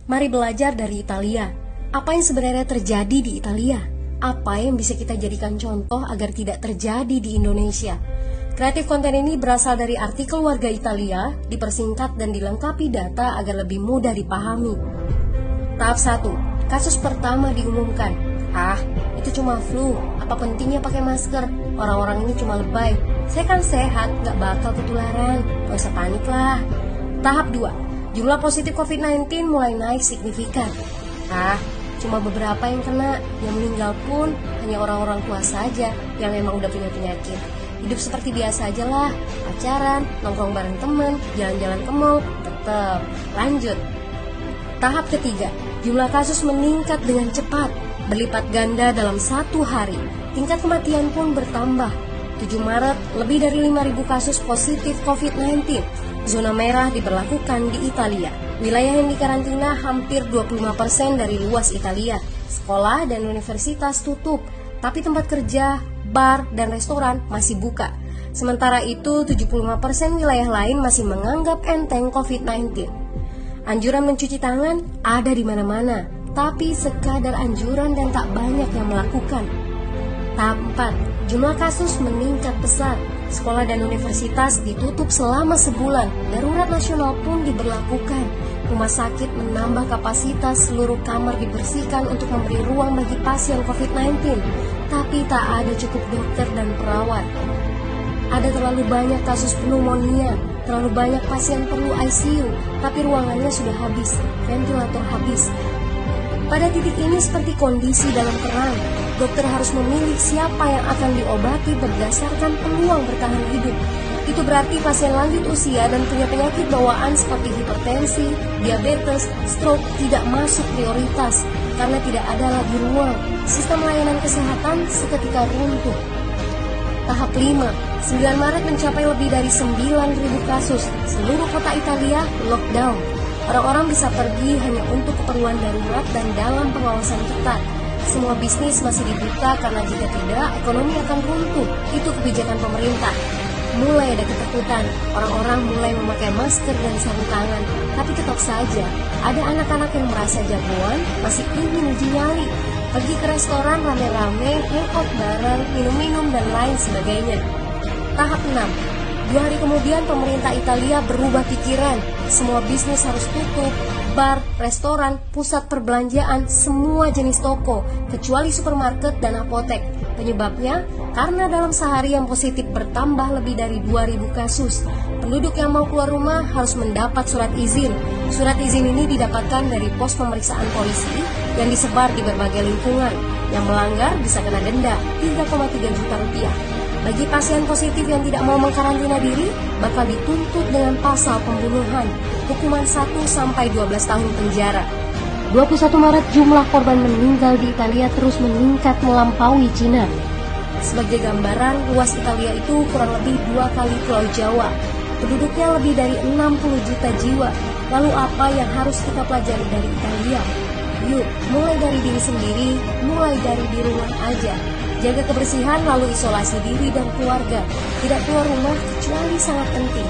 Mari belajar dari Italia. Apa yang sebenarnya terjadi di Italia? Apa yang bisa kita jadikan contoh agar tidak terjadi di Indonesia? Kreatif konten ini berasal dari artikel warga Italia, dipersingkat dan dilengkapi data agar lebih mudah dipahami. Tahap 1. Kasus pertama diumumkan. Itu cuma flu. Apa pentingnya pakai masker? Orang-orang ini cuma lebay. Saya kan sehat, gak bakal ketularan. Gak usah panik lah. Tahap 2. Jumlah positif COVID-19 mulai naik signifikan. Cuma beberapa yang kena. Yang meninggal pun hanya orang-orang tua saja yang emang udah punya penyakit. Hidup seperti biasa aja lah. Pacaran, nongkrong bareng temen, jalan-jalan ke mall, tetep. Lanjut. Tahap ketiga. Jumlah kasus meningkat dengan cepat, berlipat ganda dalam 1 hari. Tingkat kematian pun bertambah. 7 Maret, lebih dari 5.000 kasus positif COVID-19. Zona merah diberlakukan di Italia. Wilayah yang dikarantina hampir 25% dari luas Italia. Sekolah dan universitas tutup, tapi tempat kerja, bar, dan restoran masih buka. Sementara itu, 75% wilayah lain masih menganggap enteng COVID-19. Anjuran mencuci tangan ada di mana-mana, tapi sekadar anjuran dan tak banyak yang melakukan. Tahap 4. Jumlah kasus meningkat pesat. Sekolah dan universitas ditutup selama sebulan. Darurat nasional pun diberlakukan. Rumah sakit menambah kapasitas, seluruh kamar dibersihkan untuk memberi ruang bagi pasien COVID-19. Tapi tak ada cukup dokter dan perawat. Ada terlalu banyak kasus pneumonia, terlalu banyak pasien perlu ICU, tapi ruangannya sudah habis, ventilator habis. Pada titik ini seperti kondisi dalam perang. Dokter harus memilih siapa yang akan diobati berdasarkan peluang bertahan hidup. Itu berarti pasien lanjut usia dan punya penyakit bawaan seperti hipertensi, diabetes, stroke tidak masuk prioritas karena tidak ada lagi ruang. Sistem layanan kesehatan seketika runtuh. Tahap 5. 9 Maret mencapai lebih dari 9.000 kasus. Seluruh kota Italia lockdown. Orang-orang bisa pergi hanya untuk keperluan darurat dan dalam pengawasan ketat. Semua bisnis masih dibuka karena jika tidak, ekonomi akan runtuh. Itu kebijakan pemerintah. Mulai ada ketakutan, orang-orang mulai memakai masker dan sarung tangan. Tapi tetap saja, ada anak-anak yang merasa jagoan, masih ingin uji nyali. Pergi ke restoran rame-rame, hangout bareng, minum-minum dan lain sebagainya. Tahap 6. 2 hari kemudian pemerintah Italia berubah pikiran. Semua bisnis harus tutup. Bar, restoran, pusat perbelanjaan, semua jenis toko, kecuali supermarket dan apotek. Penyebabnya, karena dalam sehari yang positif bertambah lebih dari 2.000 kasus. Penduduk yang mau keluar rumah harus mendapat surat izin. Surat izin ini didapatkan dari pos pemeriksaan polisi yang disebar di berbagai lingkungan. Yang melanggar bisa kena denda 3,3 juta rupiah. Bagi pasien positif yang tidak mau mengkarantina diri, bakal dituntut dengan pasal pembunuhan, hukuman 1-12 tahun penjara. 21 Maret jumlah korban meninggal di Italia terus meningkat melampaui Cina. Sebagai gambaran, luas Italia itu kurang lebih 2 kali Pulau Jawa. Penduduknya lebih dari 60 juta jiwa. Lalu apa yang harus kita pelajari dari Italia? Yuk, mulai dari diri sendiri, mulai dari di rumah aja. Jaga kebersihan lalu isolasi diri dan keluarga. Tidak keluar rumah kecuali sangat penting.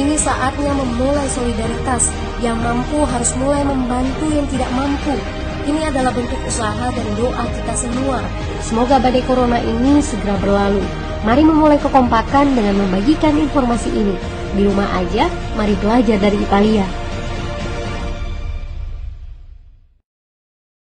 Ini saatnya memulai solidaritas. Yang mampu harus mulai membantu yang tidak mampu. Ini adalah bentuk usaha dan doa kita semua. Semoga badai corona ini segera berlalu. Mari memulai kekompakan dengan membagikan informasi ini. Di rumah aja, mari belajar dari Italia.